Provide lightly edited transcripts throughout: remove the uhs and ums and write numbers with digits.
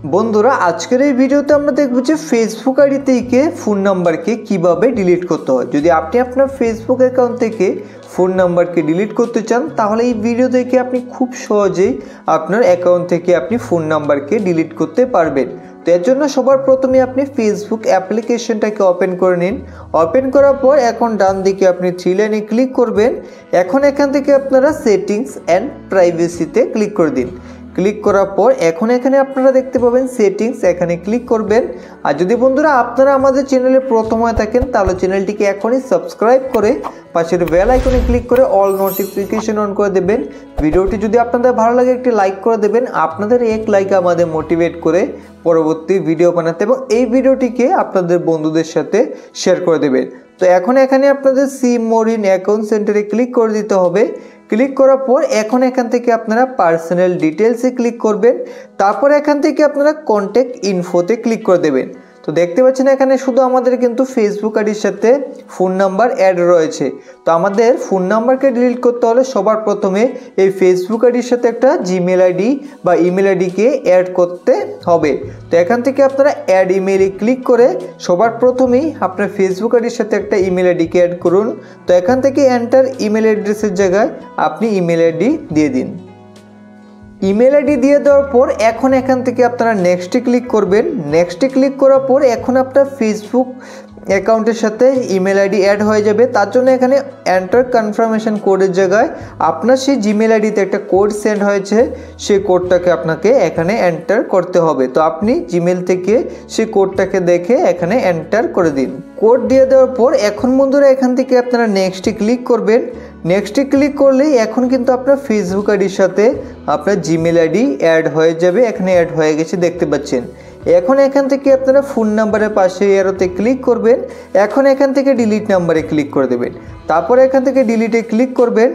বন্ধুরা আজকের এই ভিডিওতে আমরা দেখব যে ফেসবুক আইডি থেকে ফোন নাম্বারকে কিভাবে ডিলিট করতে হয়। যদি আপনি আপনার ফেসবুক অ্যাকাউন্ট থেকে ফোন নাম্বারকে ডিলিট করতে চান তাহলে এই ভিডিও দেখে আপনি খুব সহজেই আপনার অ্যাকাউন্ট থেকে আপনি ফোন নাম্বারকে ডিলিট করতে পারবেন। তো এর জন্য সবার প্রথমে আপনি ফেসবুক অ্যাপ্লিকেশনটাকে ওপেন করে নিন। ওপেন করার পর এখন ডান দিকে আপনি থ্রি লাইনে ক্লিক করবেন। এখন এখান থেকে আপনারা সেটিংস অ্যান্ড প্রাইভেসিতে ক্লিক করে দিন। ক্লিক করার পর এখন এখানে আপনারা দেখতে পাবেন সেটিংস, এখানে ক্লিক করবেন। আর যদি বন্ধুরা আপনারা আমাদের চ্যানেলে প্রথম হয়ে থাকেন তাহলে চ্যানেলটিকে এখনই সাবস্ক্রাইব করে পাশের বেল আইকনে ক্লিক করে অল নোটিফিকেশন অন করে দেবেন। ভিডিওটি যদি আপনাদের ভালো লাগে একটি লাইক করে দেবেন। আপনাদের এক লাইক আমাদের মোটিভেট করে পরবর্তী ভিডিও বানাতে এবং এই ভিডিওটিকে আপনাদের বন্ধুদের সাথে শেয়ার করে দেবেন। তো এখন এখানে আপনাদের সি মোর ইন অ্যাকাউন্ট সেন্টারে ক্লিক করে দিতে হবে। ক্লিক করার পর এখন এখান থেকে আপনারা পার্সোনাল ডিটেলসে ক্লিক করবেন। তারপর এখান থেকে আপনারা কন্ট্যাক্ট ইনফোতে ক্লিক করে দেবেন। তো দেখতে পাচ্ছেন এখানে শুধু আমাদের কিন্তু ফেসবুক আইডির সাথে ফোন নাম্বার অ্যাড রয়েছে। তো আমাদের ফোন নাম্বারকে ডিলিট করতে হলে সবার প্রথমে এই ফেসবুক আইডির সাথে একটা জিমেল আইডি বা ইমেল আইডিকে অ্যাড করতে হবে। তো এখান থেকে আপনারা অ্যাড ইমেইলে ক্লিক করে সবার প্রথমেই আপনার ফেসবুক আইডির সাথে একটা ইমেল আইডিকে অ্যাড করুন। তো এখান থেকে এন্টার ইমেল অ্যাড্রেসের জায়গায় আপনি ইমেল আইডি দিয়ে দিন। ইমেল আইডি দিয়ে দেওয়ার পর এখন এখান থেকে আপনারা নেক্সটে ক্লিক করবেন। নেক্সটে ক্লিক করার পর এখন আপনার ফেসবুক অ্যাকাউন্টের সাথে ইমেল আইডি অ্যাড হয়ে যাবে। তার জন্য এখানে এন্টার কনফার্মেশন কোডের জায়গায় আপনার সেই জিমেল আইডিতে একটা কোড সেন্ড হয়েছে, সেই কোডটাকে আপনাকে এখানে এন্টার করতে হবে। তো আপনি জিমেল থেকে সেই কোডটাকে দেখে এখানে এন্টার করে দিন। কোড দিয়ে দেওয়ার পর এখন বন্ধুরা এখান থেকে আপনারা নেক্সটে ক্লিক করবেন। নেক্সটে ক্লিক করলেই এখন কিন্তু আপনার ফেসবুক আইডির সাথে আপনার জিমেল আইডি অ্যাড হয়ে যাবে। এখানে অ্যাড হয়ে গেছে দেখতে পাচ্ছেন। এখন এখান থেকে আপনারা ফোন নাম্বারের পাশে এরোতে ক্লিক করবেন। এখন এখান থেকে ডিলিট নাম্বারে ক্লিক করে দেবেন। তারপর এখান থেকে ডিলিটে ক্লিক করবেন।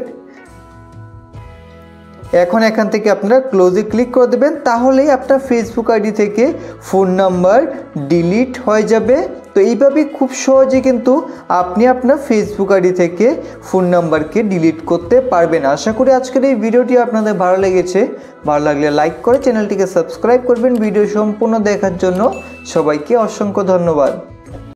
এখন এখান থেকে আপনারা ক্লোজে ক্লিক করে দেবেন। তাহলেই আপনার ফেসবুক আইডি থেকে ফোন নাম্বার ডিলিট হয়ে যাবে। তো এইভাবেই খুব সহজে কিন্তু আপনি আপনার ফেসবুক আইডি থেকে ফোন নাম্বারকে ডিলিট করতে পারবেন। আশা করি আজকের এই ভিডিওটি আপনাদের ভালো লেগেছে। ভালো লাগলে লাইক করে চ্যানেলটিকে সাবস্ক্রাইব করবেন। ভিডিও সম্পূর্ণ দেখার জন্য সবাইকে অসংখ্য ধন্যবাদ।